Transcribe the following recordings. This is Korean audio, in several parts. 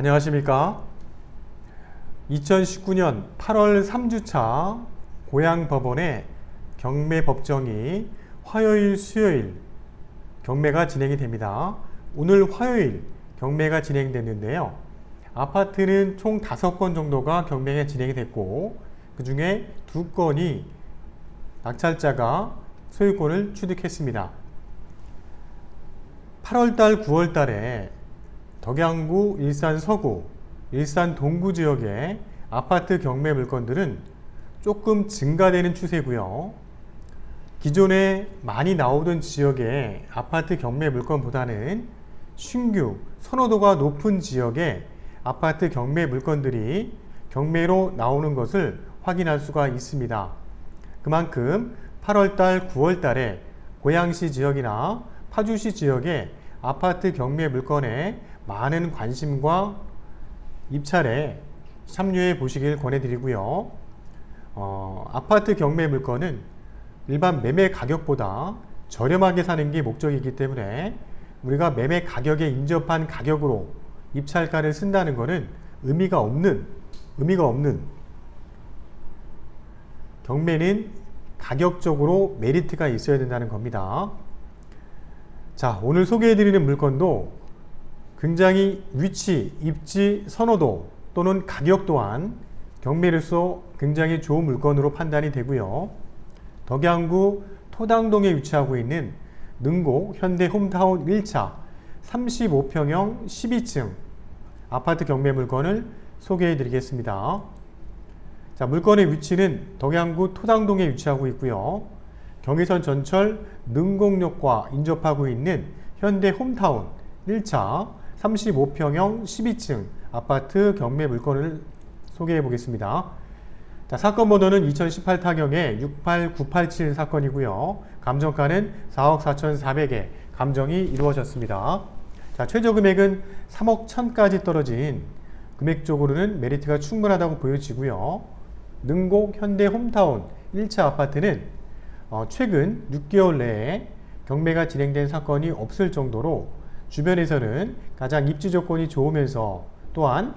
안녕하십니까. 2019년 8월 3주차 고양법원의 경매 법정이 화요일, 수요일 경매가 진행이 됩니다. 오늘 화요일 경매가 진행됐는데요. 아파트는 총 5건 정도가 경매가 진행이 됐고, 그 중에 2건이 낙찰자가 소유권을 취득했습니다. 8월달, 9월달에 덕양구, 일산 서구, 일산 동구 지역의 아파트 경매 물건들은 조금 증가되는 추세고요. 기존에 많이 나오던 지역의 아파트 경매 물건보다는 신규 선호도가 높은 지역의 아파트 경매 물건들이 경매로 나오는 것을 확인할 수가 있습니다. 그만큼 8월달, 9월달에 고양시 지역이나 파주시 지역의 아파트 경매 물건에 많은 관심과 입찰에 참여해 보시길 권해드리고요. 아파트 경매 물건은 일반 매매 가격보다 저렴하게 사는 게 목적이기 때문에 우리가 매매 가격에 인접한 가격으로 입찰가를 쓴다는 것은 의미가 없는 경매는 가격적으로 메리트가 있어야 된다는 겁니다. 자, 오늘 소개해드리는 물건도 굉장히 위치, 입지, 선호도 또는 가격 또한 경매로서 굉장히 좋은 물건으로 판단이 되고요. 덕양구 토당동에 위치하고 있는 능곡 현대 홈타운 1차 35평형 12층 아파트 경매 물건을 소개해 드리겠습니다. 자, 물건의 위치는 덕양구 토당동에 위치하고 있고요. 경의선 전철 능곡역과 인접하고 있는 현대 홈타운 1차 35평형 12층 아파트 경매 물건을 소개해 보겠습니다. 자, 사건 번호는 2018 타경의 68987 사건이고요. 감정가는 4억 4,400에 감정이 이루어졌습니다. 자, 최저 금액은 3억 1,000까지 떨어진 금액적으로는 메리트가 충분하다고 보여지고요. 능곡 현대 홈타운 1차 아파트는 최근 6개월 내에 경매가 진행된 사건이 없을 정도로 주변에서는 가장 입지 조건이 좋으면서 또한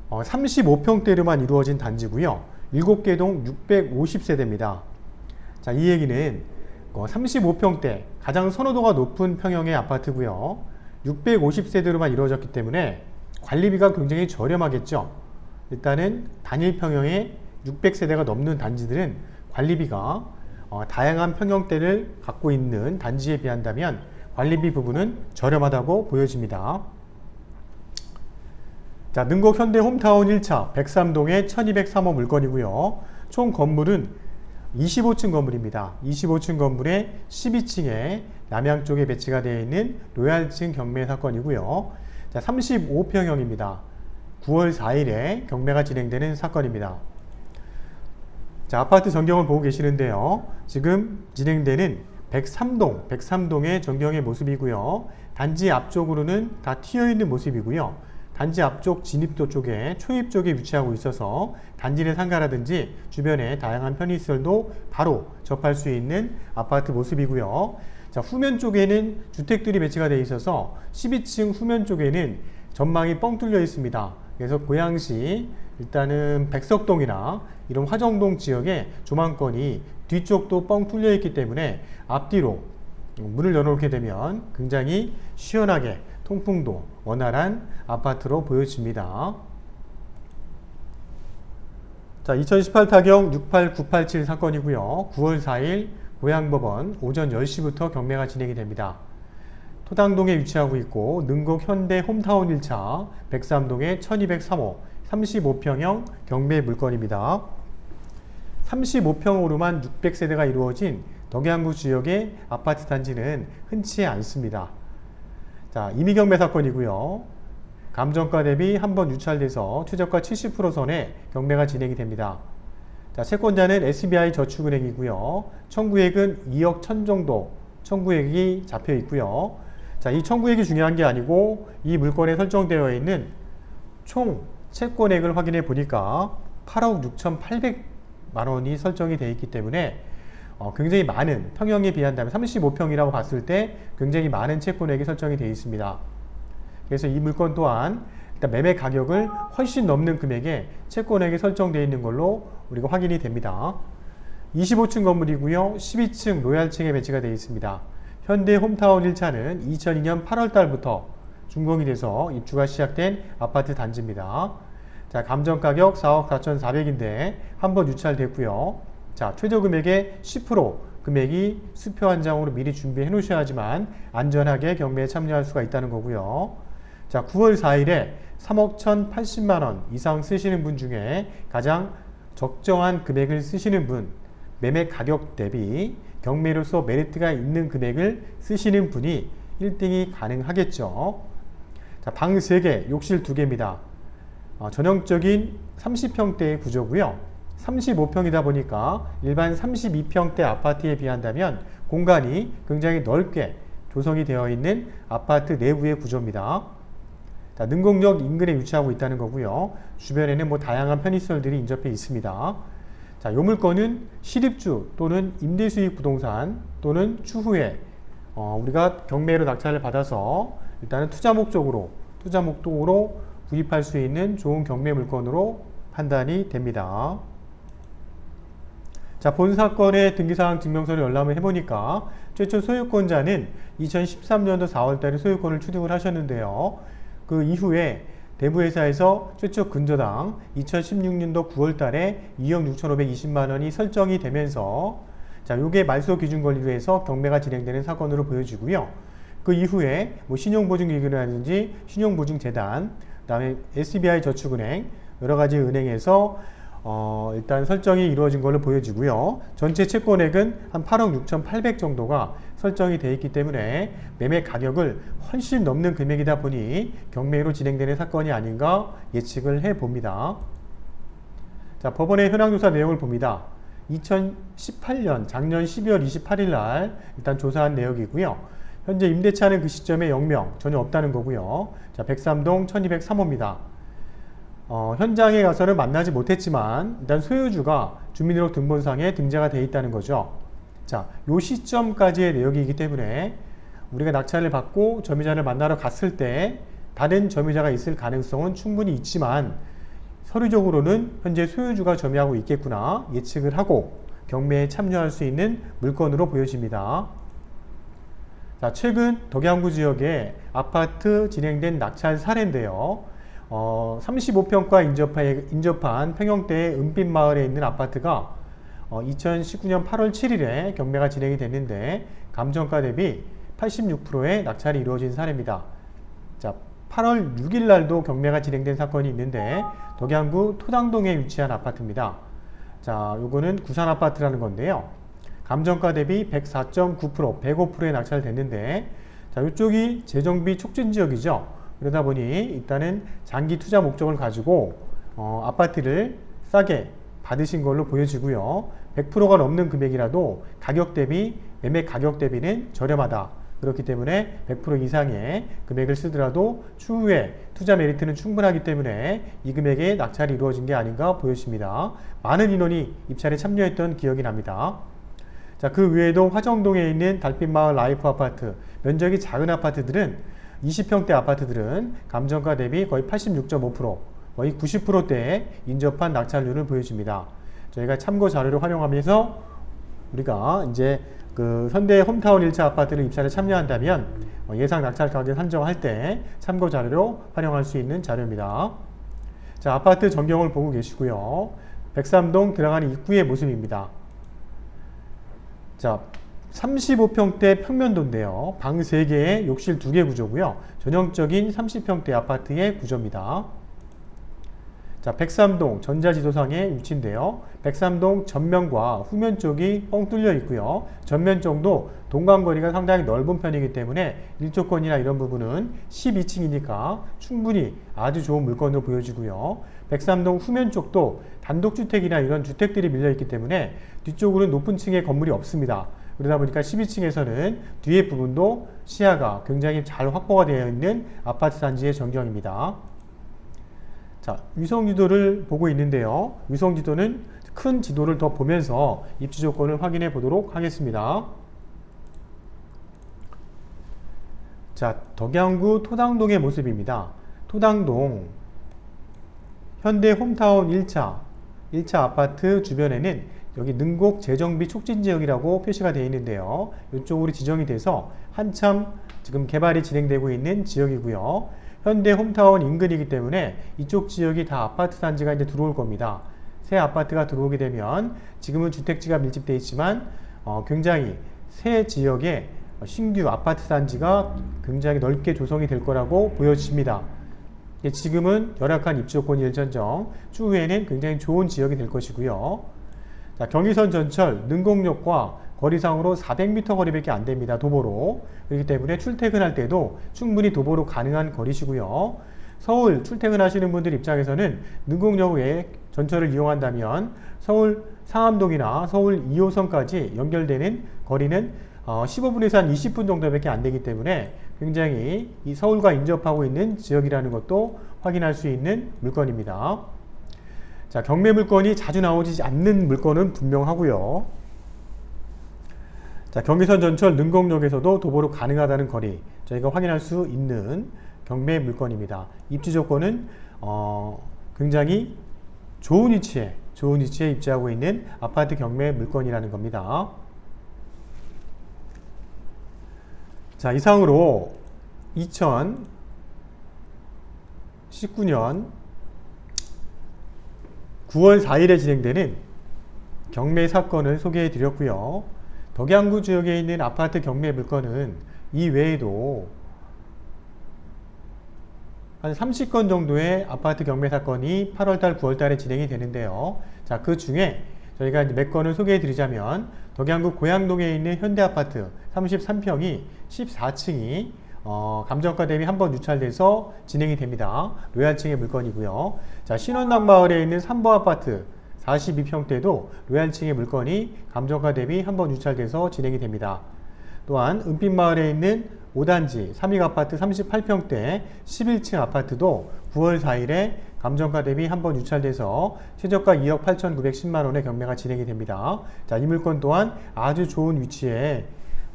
35평대로만 이루어진 단지고요. 7개 동 650세대입니다. 자, 이 얘기는 35평대 가장 선호도가 높은 평형의 아파트고요. 650세대로만 이루어졌기 때문에 관리비가 굉장히 저렴하겠죠. 일단은 단일 평형의 600세대가 넘는 단지들은 관리비가 다양한 평형대를 갖고 있는 단지에 비한다면 관리비 부분은 저렴하다고 보여집니다. 자, 능곡 현대 홈타운 1차 103동의 1203호 물건이고요. 총 건물은 25층 건물입니다. 25층 건물의 12층에 남양 쪽에 배치가 되어 있는 로얄층 경매 사건이고요. 자, 35평형입니다. 9월 4일에 경매가 진행되는 사건입니다. 자, 아파트 전경을 보고 계시는데요. 지금 진행되는 103동의 전경의 모습이고요. 단지 앞쪽으로는 다 튀어있는 모습이고요. 단지 앞쪽 진입도 쪽에 초입 쪽에 위치하고 있어서 단지 내 상가라든지 주변에 다양한 편의시설도 바로 접할 수 있는 아파트 모습이고요. 자, 후면 쪽에는 주택들이 배치가 되어 있어서 12층 후면 쪽에는 전망이 뻥 뚫려 있습니다. 그래서 고양시 일단은 백석동이나 이런 화정동 지역의 조망권이 뒤쪽도 뻥 뚫려 있기 때문에 앞뒤로 문을 열어놓게 되면 굉장히 시원하게 통풍도 원활한 아파트로 보여집니다. 자, 2018 타경 68987 사건이고요. 9월 4일 고양법원 오전 10시부터 경매가 진행이 됩니다. 토당동에 위치하고 있고 능곡 현대 홈타운 1차 103동의 1203호 35평형 경매 물건입니다. 35평으로만 600세대가 이루어진 덕양구 지역의 아파트 단지는 흔치 않습니다. 자, 임의경매 사건이고요. 감정가 대비 한번 유찰돼서 최저가 70% 선에 경매가 진행이 됩니다. 자, 채권자는 SBI 저축은행이고요. 청구액은 2억 1천 정도 청구액이 잡혀 있고요. 자, 이 청구액이 중요한 게 아니고 이 물건에 설정되어 있는 총 채권액을 확인해 보니까 8억 6,800만 원이 설정이 되어 있기 때문에 굉장히 많은 평형에 비한다면 35평이라고 봤을 때 굉장히 많은 채권액이 설정이 되어 있습니다. 그래서 이 물건 또한 일단 매매 가격을 훨씬 넘는 금액에 채권액이 설정되어 있는 걸로 우리가 확인이 됩니다. 25층 건물이고요. 12층 로얄층에 배치가 되어 있습니다. 현대 홈타운 1차는 2002년 8월 달부터 준공이 돼서 입주가 시작된 아파트 단지입니다. 자, 감정가격 4억 4,400인데 한번 유찰됐고요. 자, 최저 금액의 10% 금액이 수표 한 장으로 미리 준비해 놓으셔야지만 안전하게 경매에 참여할 수가 있다는 거고요. 자, 9월 4일에 3억 1,080만원 이상 쓰시는 분 중에 가장 적정한 금액을 쓰시는 분, 매매 가격 대비 경매로서 메리트가 있는 금액을 쓰시는 분이 1등이 가능하겠죠. 자, 방 3개, 욕실 2개입니다. 전형적인 30평대의 구조고요. 35평이다 보니까 일반 32평대 아파트에 비한다면 공간이 굉장히 넓게 조성이 되어 있는 아파트 내부의 구조입니다. 자, 능곡역 인근에 위치하고 있다는 거고요. 주변에는 다양한 편의시설들이 인접해 있습니다. 자, 이 물건은 실입주 또는 임대수익 부동산 또는 추후에 우리가 경매로 낙찰을 받아서 일단은 투자 목적으로 구입할 수 있는 좋은 경매 물건으로 판단이 됩니다. 자, 본 사건의 등기사항 증명서를 열람을 해보니까 최초 소유권자는 2013년도 4월달에 소유권을 취득을 하셨는데요. 그 이후에 대부회사에서 최초 근저당 2016년도 9월달에 2억 6,520만원이 설정이 되면서 자, 요게 말소 기준 권리로 해서 경매가 진행되는 사건으로 보여지고요. 그 이후에 신용보증기금이라든지 신용보증재단, 그 다음에 SBI저축은행 여러 가지 은행에서 일단 설정이 이루어진 걸로 보여지고요. 전체 채권액은 한 8억 6,800 정도가 설정이 되어 있기 때문에 매매 가격을 훨씬 넘는 금액이다 보니 경매로 진행되는 사건이 아닌가 예측을 해봅니다. 자, 법원의 현황조사 내용을 봅니다. 2018년 작년 12월 28일 날 일단 조사한 내역이고요. 현재 임대차는 그 시점에 0명 전혀 없다는 거고요. 자, 103동 1203호입니다. 현장에 가서는 만나지 못했지만 일단 소유주가 주민등록 등본상에 등재가 되어 있다는 거죠. 자, 요 시점까지의 내역이기 때문에 우리가 낙찰을 받고 점유자를 만나러 갔을 때 다른 점유자가 있을 가능성은 충분히 있지만 서류적으로는 현재 소유주가 점유하고 있겠구나 예측을 하고 경매에 참여할 수 있는 물건으로 보여집니다. 자, 최근 덕양구 지역에 아파트 진행된 낙찰 사례인데요. 35평가 인접한 평형대의 은빛마을에 있는 아파트가 2019년 8월 7일에 경매가 진행이 됐는데 감정가 대비 86%의 낙찰이 이루어진 사례입니다. 자, 8월 6일 날도 경매가 진행된 사건이 있는데 덕양구 토당동에 위치한 아파트입니다. 자, 요거는 구산 아파트라는 건데요. 감정가 대비 104.9%, 105%에 낙찰됐는데 자, 이쪽이 재정비 촉진 지역이죠. 그러다 보니 일단은 장기 투자 목적을 가지고 아파트를 싸게 받으신 걸로 보여지고요. 100%가 넘는 금액이라도 가격 대비 매매 가격 대비는 저렴하다. 그렇기 때문에 100% 이상의 금액을 쓰더라도 추후에 투자 메리트는 충분하기 때문에 이 금액에 낙찰이 이루어진 게 아닌가 보여집니다. 많은 인원이 입찰에 참여했던 기억이 납니다. 자, 그 외에도 화정동에 있는 달빛마을 라이프 아파트, 면적이 작은 아파트들은 20평대 아파트들은 감정가 대비 거의 86.5%, 거의 90%대의 인접한 낙찰률을 보여줍니다. 저희가 참고 자료를 활용하면서 우리가 이제 그 현대 홈타운 1차 아파트를 입찰에 참여한다면 예상 낙찰 가격 산정할 때 참고 자료로 활용할 수 있는 자료입니다. 자, 아파트 전경을 보고 계시고요. 103동 들어가는 입구의 모습입니다. 자, 35평대 평면도인데요. 방 3개에 욕실 2개 구조고요. 전형적인 30평대 아파트의 구조입니다. 자, 103동 전자지도상의 위치인데요. 103동 전면과 후면 쪽이 뻥 뚫려 있고요. 전면 쪽도 동간거리가 상당히 넓은 편이기 때문에 일조권이나 이런 부분은 12층이니까 충분히 아주 좋은 물건으로 보여지고요. 103동 후면 쪽도 단독주택이나 이런 주택들이 밀려 있기 때문에 뒤쪽으로는 높은 층의 건물이 없습니다. 그러다 보니까 12층에서는 뒤에 부분도 시야가 굉장히 잘 확보가 되어 있는 아파트 단지의 전경입니다. 자, 위성지도를 보고 있는데요. 위성지도는 큰 지도를 더 보면서 입지 조건을 확인해 보도록 하겠습니다. 자, 덕양구 토당동의 모습입니다. 토당동 현대 홈타운 1차 아파트 주변에는 여기 능곡 재정비 촉진 지역이라고 표시가 되어 있는데요. 이쪽으로 지정이 돼서 한참 지금 개발이 진행되고 있는 지역이고요. 현대 홈타운 인근이기 때문에 이쪽 지역이 다 아파트 단지가 이제 들어올 겁니다. 새 아파트가 들어오게 되면 지금은 주택지가 밀집되어 있지만 굉장히 새 지역에 신규 아파트 단지가 굉장히 넓게 조성이 될 거라고 보여집니다. 지금은 열악한 입지 조건이 일전정, 추후에는 굉장히 좋은 지역이 될 것이고요. 자, 경의선 전철 능곡역과 거리상으로 400m 거리밖에 안 됩니다. 도보로. 그렇기 때문에 출퇴근할 때도 충분히 도보로 가능한 거리시고요. 서울 출퇴근하시는 분들 입장에서는 능곡역 외에 전철을 이용한다면 서울 상암동이나 서울 2호선까지 연결되는 거리는 15분에서 한 20분 정도밖에 안 되기 때문에 굉장히 이 서울과 인접하고 있는 지역이라는 것도 확인할 수 있는 물건입니다. 자, 경매 물건이 자주 나오지 않는 물건은 분명하고요. 자, 경의선 전철 능곡역에서도 도보로 가능하다는 거리 저희가 확인할 수 있는 경매 물건입니다. 입지 조건은 굉장히 좋은 위치에 입지하고 있는 아파트 경매 물건이라는 겁니다. 자, 이상으로 2019년 9월 4일에 진행되는 경매 사건을 소개해 드렸고요. 덕양구 지역에 있는 아파트 경매 물건은 이 외에도 한 30건 정도의 아파트 경매 사건이 8월달, 9월달에 진행이 되는데요. 자, 그 중에 저희가 이제 몇 건을 소개해 드리자면 덕양구 고양동에 있는 현대아파트 33평이 14층이 감정가 대비 한번 유찰돼서 진행이 됩니다. 로얄층의 물건이고요. 자, 신원당마을에 있는 삼보아파트 42평대도 로얄층의 물건이 감정가 대비 한번 유찰돼서 진행이 됩니다. 또한 은빛마을에 있는 5단지 3익아파트 38평대 11층 아파트도 9월 4일에 감정가 대비 한번 유찰돼서 최저가 2억 8,910만원의 경매가 진행이 됩니다. 자, 이 물건 또한 아주 좋은 위치에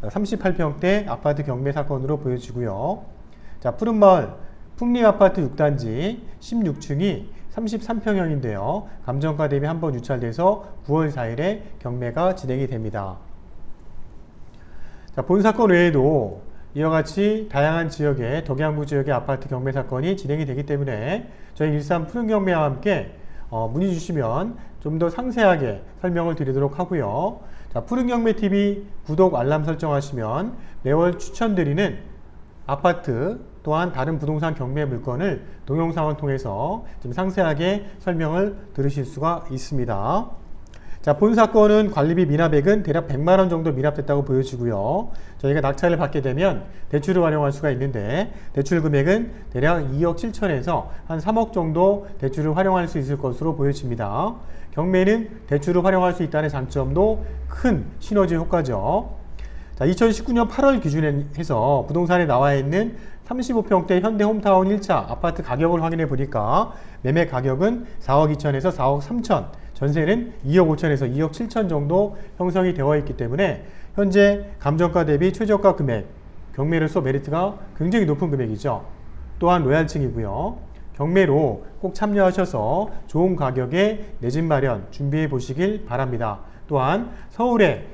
38평대 아파트 경매 사건으로 보여지고요. 자, 푸른마을 풍림아파트 6단지 16층이 33평형인데요. 감정가 대비 한번 유찰돼서 9월 4일에 경매가 진행이 됩니다. 자, 본 사건 외에도 이와 같이 다양한 지역의 덕양구 지역의 아파트 경매 사건이 진행이 되기 때문에 저희 일산 푸른 경매와 함께 문의 주시면 좀 더 상세하게 설명을 드리도록 하고요. 자, 푸른 경매 TV 구독 알람 설정하시면 매월 추천드리는 아파트 또한 다른 부동산 경매 물건을 동영상을 통해서 좀 상세하게 설명을 들으실 수가 있습니다. 자, 본 사건은 관리비 미납액은 대략 100만원 정도 미납됐다고 보여지고요. 저희가 낙찰을 받게 되면 대출을 활용할 수가 있는데 대출 금액은 대략 2억 7천에서 한 3억 정도 대출을 활용할 수 있을 것으로 보여집니다. 경매는 대출을 활용할 수 있다는 장점도 큰 시너지 효과죠. 자, 2019년 8월 기준에 해서 부동산에 나와 있는 35평대 현대 홈타운 1차 아파트 가격을 확인해 보니까 매매 가격은 4억 2천에서 4억 3천, 전세는 2억 5천에서 2억 7천 정도 형성이 되어 있기 때문에 현재 감정가 대비 최저가 금액, 경매로서 메리트가 굉장히 높은 금액이죠. 또한 로얄층이고요. 경매로 꼭 참여하셔서 좋은 가격에 내 집 마련 준비해 보시길 바랍니다. 또한 서울에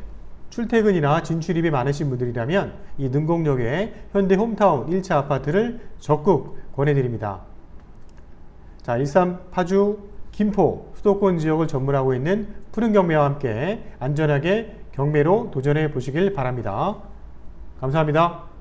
출퇴근이나 진출입이 많으신 분들이라면 이 능곡역의 현대 홈타운 1차 아파트를 적극 권해드립니다. 자, 일산, 파주, 김포 수도권 지역을 전문하고 있는 푸른 경매와 함께 안전하게 경매로 도전해 보시길 바랍니다. 감사합니다.